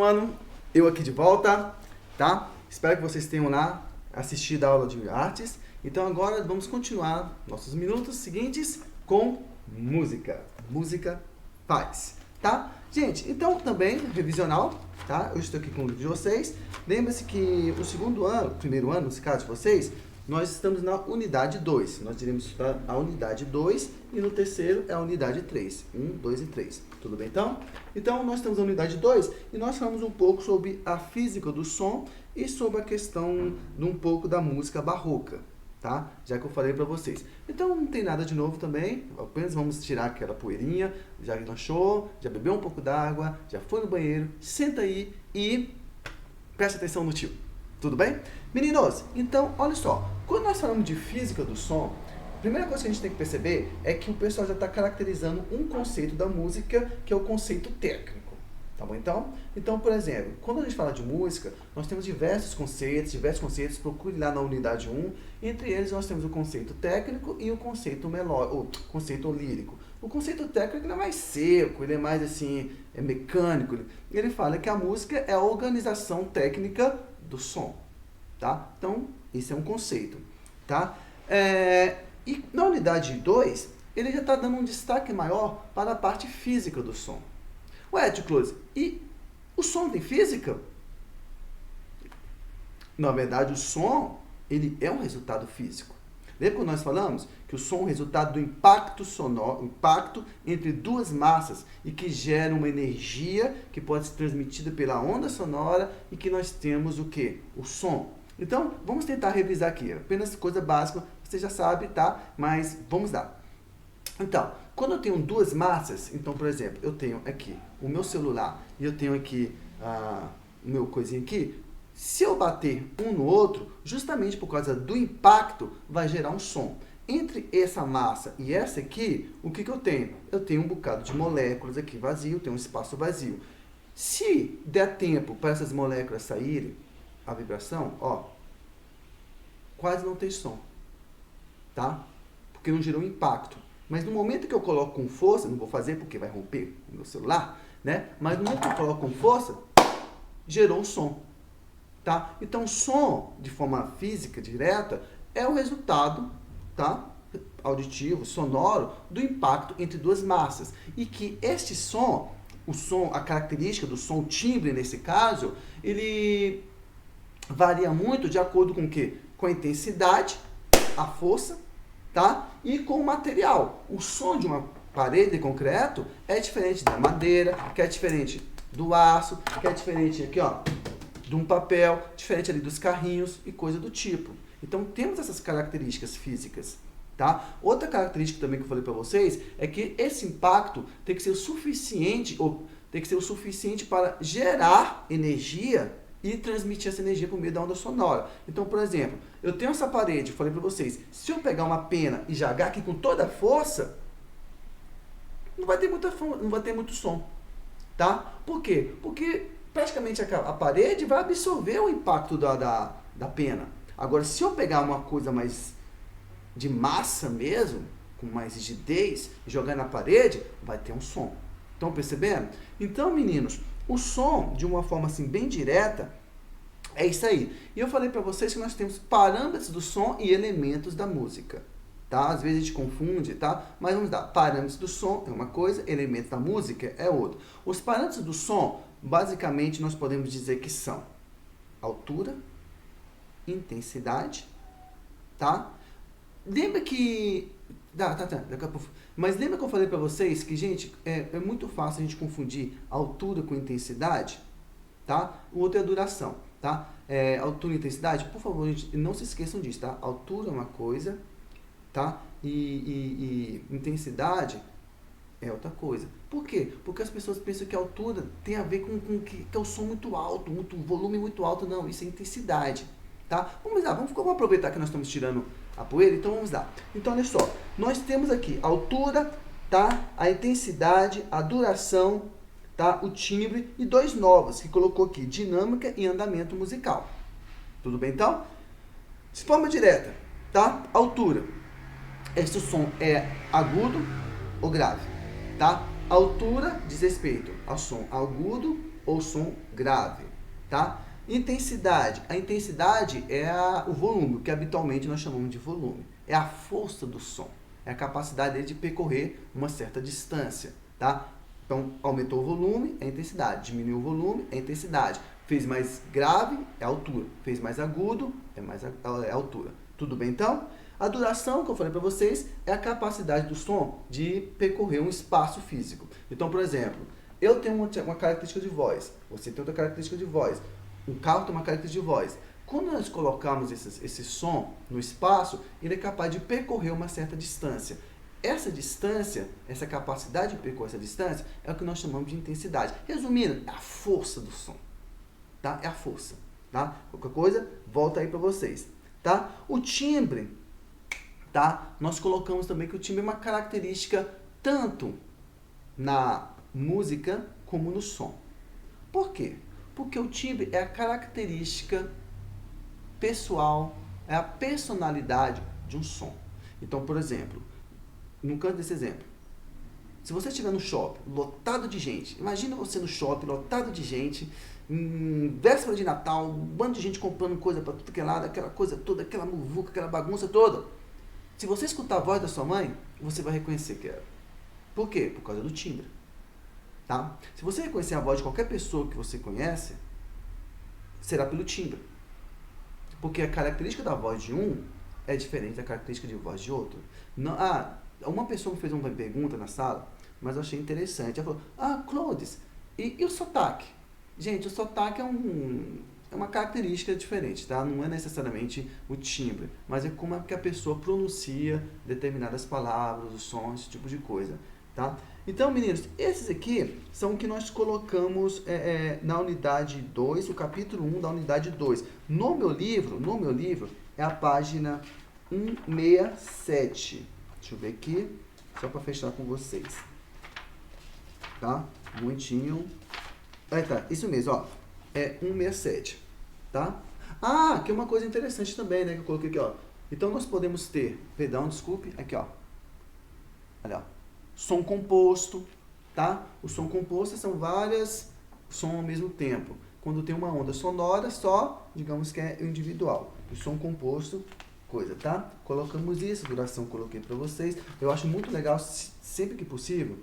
um ano, eu aqui de volta, tá? Espero que vocês tenham lá assistido a aula de artes. Então agora vamos continuar nossos minutos seguintes com música. Música faz, tá? Gente, então também, revisional, tá? Eu estou aqui com o livro de vocês. Lembre-se que o segundo ano, primeiro ano, nesse caso de vocês, nós estamos na unidade 2. Nós iremos estudar a unidade 2 e no terceiro é a unidade 3. 1, 2 e 3. Tudo bem então? Então nós estamos na unidade 2 e nós falamos um pouco sobre a física do som e sobre a questão de um pouco da música barroca, tá? Já que eu falei para vocês. Então não tem nada de novo também, apenas vamos tirar aquela poeirinha, já lanchou, já bebeu um pouco d'água, já foi no banheiro, senta aí e presta atenção no tio. Tudo bem? Meninos, então, olha só, quando nós falamos de física do som, a primeira coisa que a gente tem que perceber é que o pessoal já está caracterizando um conceito da música, que é o conceito técnico. Tá bom, então? Então, por exemplo, quando a gente fala de música, nós temos diversos conceitos, procure lá na unidade 1, entre eles nós temos o conceito técnico e o conceito melódico, o conceito lírico. O conceito técnico ele é mais seco, ele é mais assim, é mecânico. Ele fala que a música é a organização técnica do som, tá? Então, esse é um conceito, tá? E na unidade 2, ele já está dando um destaque maior para a parte física do som. Ué, tio Close, e o som tem física? Na verdade, o som, ele é um resultado físico. Lembra quando nós falamos que o som é o resultado do impacto sonoro, impacto entre duas massas e que gera uma energia que pode ser transmitida pela onda sonora e que nós temos o quê? O som. Então, vamos tentar revisar aqui. Apenas coisa básica, você já sabe, tá? Mas vamos lá. Então, quando eu tenho duas massas, então, por exemplo, eu tenho aqui o meu celular e eu tenho aqui o meu coisinho aqui, se eu bater um no outro, justamente por causa do impacto, vai gerar um som. Entre essa massa e essa aqui, o que eu tenho? Eu tenho um bocado de moléculas aqui vazio, tenho um espaço vazio. Se der tempo para essas moléculas saírem, a vibração, ó, quase não tem som, tá? Porque não gerou impacto. Mas no momento que eu coloco com força, não vou fazer porque vai romper o meu celular, né? Mas no momento que eu coloco com força, gerou um som. Tá? Então, som, de forma física, direta, é o resultado, tá? Auditivo, sonoro, do impacto entre duas massas. E que este som, a característica do som, o timbre nesse caso, ele varia muito de acordo com o quê? Com a intensidade, a força, tá? E com o material. O som de uma parede de concreto é diferente da madeira, que é diferente do aço, que é diferente aqui, ó, de um papel, diferente ali dos carrinhos e coisa do tipo. Então, temos essas características físicas, tá? Outra característica também que eu falei para vocês é que esse impacto tem que ser o suficiente, para gerar energia e transmitir essa energia por meio da onda sonora. Então, por exemplo, eu tenho essa parede, eu falei para vocês, se eu pegar uma pena e jogar aqui com toda a força, não vai ter muito som, tá? Por quê? Porque praticamente a parede vai absorver o impacto da pena. Agora, se eu pegar uma coisa mais de massa mesmo, com mais rigidez, e jogar na parede, vai ter um som. Estão percebendo? Então, meninos, o som, de uma forma assim bem direta, é isso aí. E eu falei para vocês que nós temos parâmetros do som e elementos da música. Tá? Às vezes a gente confunde, tá? Mas vamos lá. Parâmetros do som é uma coisa, elementos da música é outra. Os parâmetros do som, basicamente, nós podemos dizer que são altura, intensidade, tá? Lembra que... daqui a pouco. Mas lembra que eu falei para vocês que, gente, é muito fácil a gente confundir altura com intensidade, tá? O outro é a duração, tá? Altura e intensidade, por favor, gente, não se esqueçam disso, tá? Altura é uma coisa, tá? E intensidade é outra coisa. Por quê? Porque as pessoas pensam que a altura tem a ver com que é o som muito alto, um volume muito alto. Não, isso é intensidade, tá? Vamos lá, vamos aproveitar que nós estamos tirando a poeira, então vamos lá. Então, olha só, nós temos aqui a altura, tá? A intensidade, a duração, tá? O timbre e dois novos, que colocou aqui, dinâmica e andamento musical. Tudo bem, então? De forma direta, tá? Altura. Este som é agudo ou grave, tá? Altura diz respeito ao som agudo ou som grave. grave, tá? Intensidade. A intensidade é o volume, o que habitualmente nós chamamos de volume. É a força do som, é a capacidade dele de percorrer uma certa distância, tá? Então, aumentou o volume, é intensidade. Diminuiu o volume, é intensidade. Fez mais grave, é altura. Fez mais agudo, é altura. Tudo bem, então? A duração, que eu falei para vocês, é a capacidade do som de percorrer um espaço físico. Então, por exemplo, eu tenho uma característica de voz, você tem outra característica de voz, um carro tem uma característica de voz. Quando nós colocamos esse som no espaço, ele é capaz de percorrer uma certa distância. Essa distância, essa capacidade de percorrer essa distância, é o que nós chamamos de intensidade. Resumindo, é a força do som. Tá? É a força. Tá? Qualquer coisa, volta aí para vocês. Tá? O timbre, tá? Nós colocamos também que o timbre é uma característica tanto na música como no som. Por quê? Porque o timbre é a característica pessoal, é a personalidade de um som. Então, por exemplo, no canto desse exemplo, se você estiver no shopping, lotado de gente, imagina você no shopping, lotado de gente, véspera de Natal, um bando de gente comprando coisa para tudo que é lado, aquela coisa toda, aquela muvuca, aquela bagunça toda. Se você escutar a voz da sua mãe, você vai reconhecer que era. Por quê? Por causa do timbre. Tá? Se você reconhecer a voz de qualquer pessoa que você conhece, será pelo timbre. Porque a característica da voz de um é diferente da característica de voz de outro. Não, uma pessoa me fez uma pergunta na sala, mas eu achei interessante. Ela falou, Clodes, e o sotaque? Gente, o sotaque é uma característica diferente, tá? Não é necessariamente o timbre, mas é como é que a pessoa pronuncia determinadas palavras, os sons, esse tipo de coisa, tá? Então, meninos, esses aqui são o que nós colocamos na unidade 2, o capítulo 1 da unidade 2. No meu livro, é a página 167. Deixa eu ver aqui, só para fechar com vocês. Tá? Um momentinho. Tá, isso mesmo, ó. É 167, tá? Aqui é uma coisa interessante também, né, que eu coloquei aqui, ó. Então, nós podemos ter, perdão, desculpe, aqui, ó. Olha, ó. Som composto, tá? O som composto são várias sons ao mesmo tempo. Quando tem uma onda sonora, só, digamos que é individual. O som composto, coisa, tá? Colocamos isso, duração coloquei para vocês. Eu acho muito legal, sempre que possível,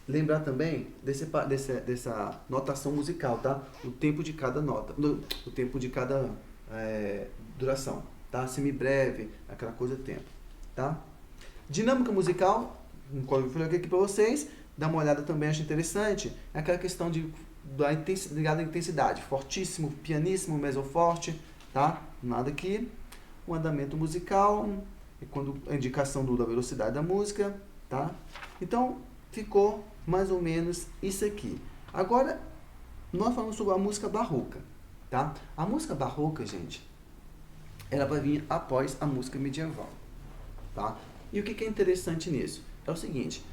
lembrar também dessa notação musical, tá? O tempo de cada nota, o tempo de cada duração, tá? Semibreve, aquela coisa tempo, tá? Dinâmica musical, como eu falei aqui para vocês, dá uma olhada também, acho interessante, é aquela questão ligada à intensidade, fortíssimo, pianíssimo, mesoforte, tá? Nada aqui. O andamento musical, é quando a indicação da velocidade da música, tá? Então, ficou mais ou menos isso aqui. Agora, nós falamos sobre a música barroca, tá? A música barroca, gente, ela vai vir após a música medieval, tá? E o que é interessante nisso? É o seguinte,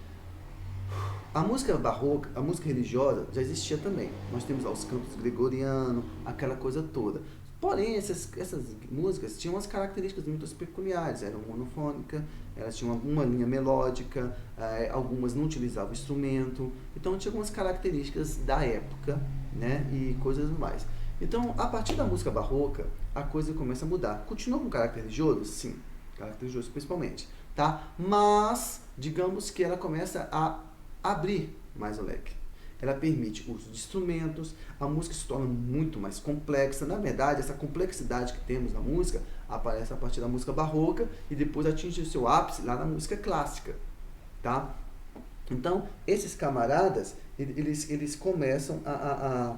a música barroca, a música religiosa, já existia também. Nós temos lá os cantos gregorianos, aquela coisa toda. Porém, essas músicas tinham umas características muito peculiares, eram monofônicas, elas tinham uma linha melódica, algumas não utilizavam instrumento, então tinha algumas características da época, né, e coisas mais. Então, a partir da música barroca, a coisa começa a mudar. Continua com caráter religioso? Sim, caráter religioso principalmente, tá? Mas, digamos que ela começa a abrir mais o leque. Ela permite o uso de instrumentos, a música se torna muito mais complexa. Na verdade, essa complexidade que temos na música aparece a partir da música barroca e depois atinge o seu ápice lá na música clássica, tá? Então, esses camaradas, eles começam a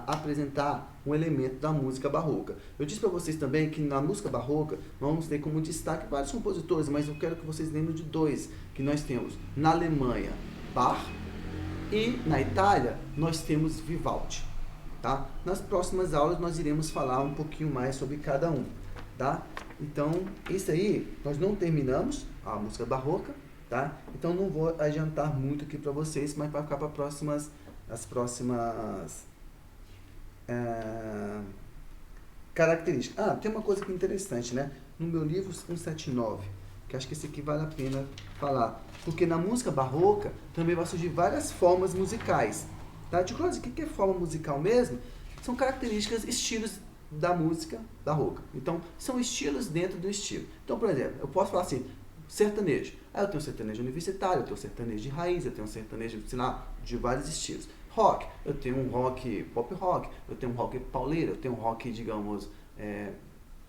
apresentar um elemento da música barroca. Eu disse para vocês também que na música barroca nós vamos ter como destaque vários compositores, mas eu quero que vocês lembrem de dois que nós temos. Na Alemanha, Bach, e na Itália, nós temos Vivaldi, tá? Nas próximas aulas, nós iremos falar um pouquinho mais sobre cada um, tá? Então, isso aí, nós não terminamos a música barroca, tá? Então, não vou adiantar muito aqui para vocês, mas vai ficar para as próximas características. Tem uma coisa que é interessante, né? No meu livro 179, que acho que esse aqui vale a pena falar. Porque na música barroca também vai surgir várias formas musicais. Tá? De coisa, o que é forma musical mesmo? São características, estilos da música barroca. Então, são estilos dentro do estilo. Então, por exemplo, eu posso falar assim, sertanejo. Eu tenho sertanejo universitário, eu tenho sertanejo de raiz, eu tenho sertanejo, sei lá, de vários estilos. Rock, eu tenho um rock, pop rock, eu tenho um rock pauleiro, eu tenho um rock, digamos,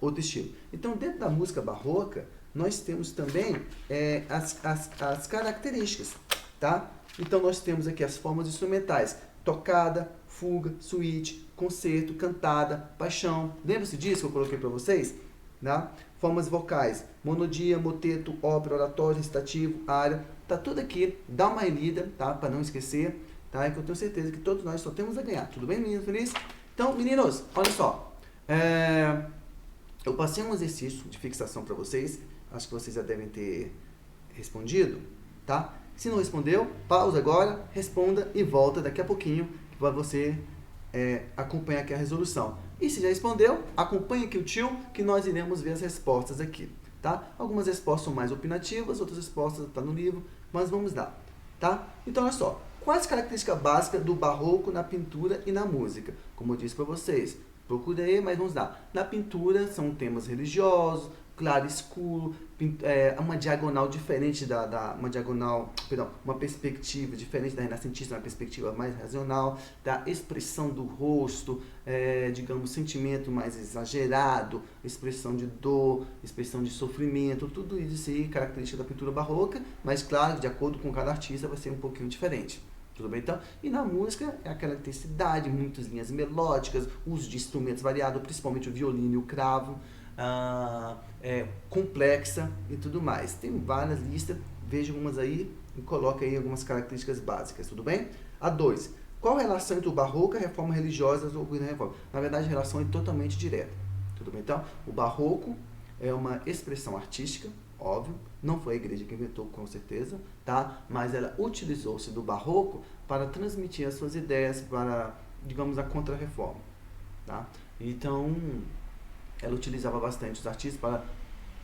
outro estilo. Então, dentro da música barroca, nós temos também as características, tá? Então, nós temos aqui as formas instrumentais, tocada, fuga, suíte, concerto, cantada, paixão. Lembra-se disso que eu coloquei para vocês? Tá? Formas vocais, monodia, moteto, ópera, oratório, recitativo, área. Tá tudo aqui, dá uma lida, tá? Para não esquecer, tá? Que eu tenho certeza que todos nós só temos a ganhar. Tudo bem, meninos? Feliz? Então, meninos, olha só. Eu passei um exercício de fixação para vocês. Acho que vocês já devem ter respondido, tá? Se não respondeu, pausa agora, responda e volta daqui a pouquinho para você acompanhar aqui a resolução. E se já respondeu, acompanhe aqui o tio que nós iremos ver as respostas aqui, tá? Algumas respostas são mais opinativas, outras respostas estão no livro, mas vamos lá, tá? Então, olha só. Quais as características básicas do barroco na pintura e na música? Como eu disse para vocês, procurei, mas vamos lá. Na pintura são temas religiosos, claro, escuro, uma diagonal diferente uma perspectiva diferente da renascentista, uma perspectiva mais racional, da expressão do rosto, digamos, sentimento mais exagerado, expressão de dor, expressão de sofrimento, tudo isso aí, característica da pintura barroca, mas claro, de acordo com cada artista vai ser um pouquinho diferente. Tudo bem, então? E na música é aquela intensidade, muitas linhas melódicas, uso de instrumentos variados, principalmente o violino e o cravo, complexa e tudo mais. Tem várias listas, veja umas aí e coloque aí algumas características básicas, tudo bem? A 2. Qual a relação entre o barroco e a reforma religiosa ou a reforma? Na verdade, a relação é totalmente direta, tudo bem? Então, o barroco é uma expressão artística, óbvio, não foi a igreja que inventou, com certeza, tá? Mas ela utilizou-se do barroco para transmitir as suas ideias para, digamos, a contra-reforma, tá? Então, ela utilizava bastante os artistas para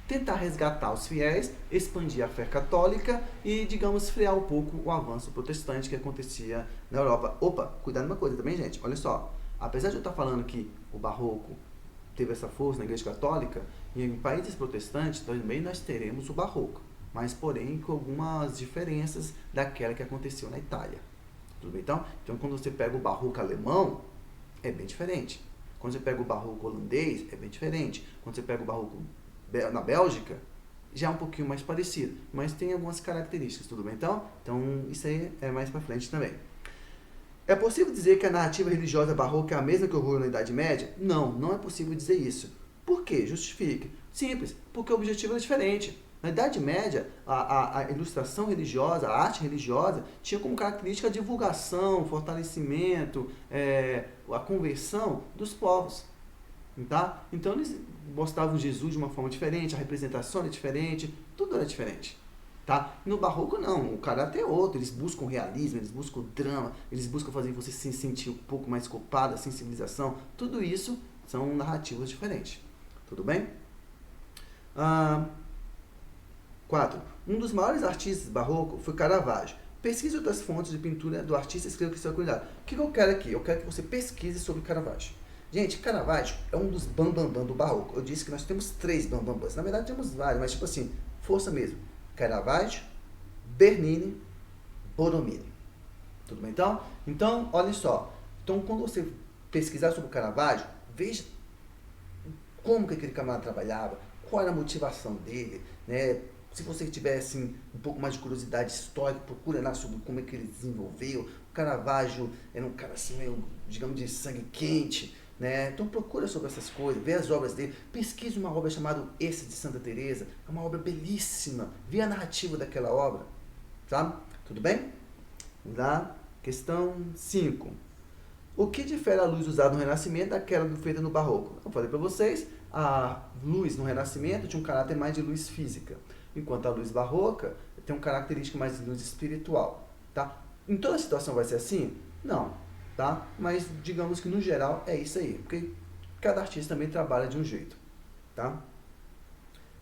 tentar resgatar os fiéis, expandir a fé católica e, digamos, frear um pouco o avanço protestante que acontecia na Europa. Opa, cuidado uma coisa também, gente, olha só, apesar de eu estar falando que o barroco teve essa força na igreja católica, e em países protestantes também nós teremos o barroco, mas porém com algumas diferenças daquela que aconteceu na Itália. Tudo bem? Então, quando você pega o barroco alemão, é bem diferente. Quando você pega o barroco holandês, é bem diferente. Quando você pega o barroco na Bélgica, já é um pouquinho mais parecido, mas tem algumas características, tudo bem? Então isso aí é mais para frente também. É possível dizer que a narrativa religiosa barroca é a mesma que ocorreu na Idade Média? Não, não é possível dizer isso. Por quê? Justifique. Simples, porque o objetivo era diferente. Na Idade Média, a ilustração religiosa, a arte religiosa, tinha como característica a divulgação, fortalecimento, a conversão dos povos. Tá? Então eles mostravam Jesus de uma forma diferente, a representação era diferente, tudo era diferente. Tá? No barroco não, o caráter é outro, eles buscam realismo, eles buscam drama, eles buscam fazer você se sentir um pouco mais culpado, a sensibilização, tudo isso são narrativas diferentes. Tudo bem? 4. Um dos maiores artistas barroco foi Caravaggio. Pesquise outras fontes de pintura do artista e escreva que seu cuidado. O que eu quero aqui? Eu quero que você pesquise sobre Caravaggio. Gente, Caravaggio é um dos bambambam do barroco. Eu disse que nós temos 3 bambambãs. Na verdade, temos vários, mas tipo assim, força mesmo. Caravaggio, Bernini, Borromini. Tudo bem, então? Então, olha só. Então, quando você pesquisar sobre o Caravaggio, veja como que aquele camarada trabalhava, qual era a motivação dele, né? Se você tiver assim, um pouco mais de curiosidade histórica, procura lá sobre como é que ele desenvolveu. O Caravaggio era um cara assim, meio, digamos, de sangue quente, né? Então procura sobre essas coisas, vê as obras dele, pesquise uma obra chamada Esse de Santa Teresa, é uma obra belíssima, vê a narrativa daquela obra, tá? Tudo bem? Vamos lá, questão 5. O que difere a luz usada no Renascimento daquela feita no Barroco? Eu falei para vocês, a luz no Renascimento tinha um caráter mais de luz física, enquanto a luz barroca tem uma característica mais de luz espiritual, tá? Em toda situação vai ser assim? Não, tá? Mas digamos que no geral é isso aí, porque cada artista também trabalha de um jeito, tá?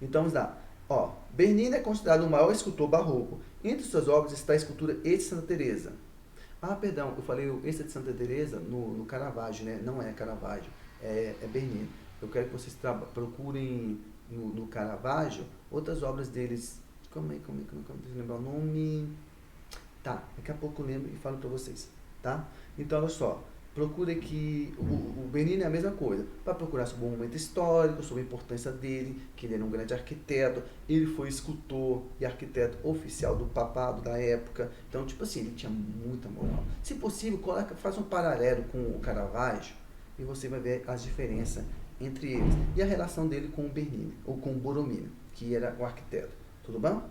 Então vamos lá. Ó, Bernini é considerado o maior escultor barroco. Entre suas obras está a escultura Esse de Santa Teresa. Ah, perdão, eu falei esse é de Santa Teresa no Caravaggio, né? Não é Caravaggio, é Bernini. Eu quero que vocês procurem no Caravaggio outras obras deles. Deixa eu lembrar o nome. Tá, daqui a pouco eu lembro e falo pra vocês, tá? Então, olha só, procure aqui, o Bernini é a mesma coisa, para procurar sobre o momento histórico, sobre a importância dele, que ele era um grande arquiteto, ele foi escultor e arquiteto oficial do papado da época, então, tipo assim, ele tinha muita moral. Se possível, faça um paralelo com o Caravaggio e você vai ver as diferenças entre eles e a relação dele com o Bernini, ou com o Borromini, que era o arquiteto, tudo bom?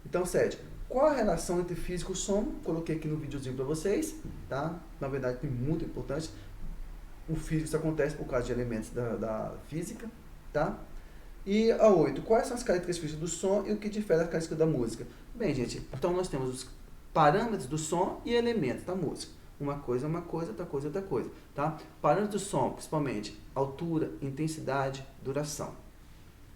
Então, Sérgio, qual a relação entre física e som? Coloquei aqui no videozinho para vocês, tá? Na verdade, é muito importante. O físico, isso acontece por causa de elementos da física, tá? E a 8, quais são as características do som e o que difere das características da música? Bem, gente, então nós temos os parâmetros do som e elementos da música. Uma coisa é uma coisa, outra coisa é outra coisa, tá? Parâmetros do som, principalmente, altura, intensidade, duração,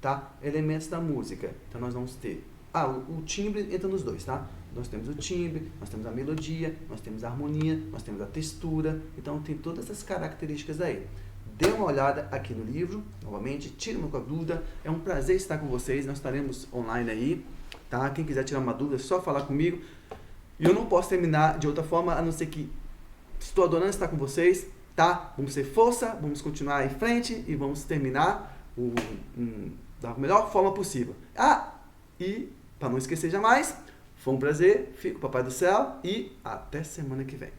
tá? Elementos da música, então nós vamos ter o timbre entra nos dois, tá? Nós temos o timbre, nós temos a melodia, nós temos a harmonia, nós temos a textura, então tem todas essas características aí. Dê uma olhada aqui no livro, novamente, tire uma dúvida, é um prazer estar com vocês, nós estaremos online aí, tá? Quem quiser tirar uma dúvida, é só falar comigo. E eu não posso terminar de outra forma, a não ser que estou adorando estar com vocês, tá? Vamos ter força, vamos continuar em frente e vamos terminar da melhor forma possível. E para não esquecer jamais, foi um prazer, fico Papai do Céu e até semana que vem.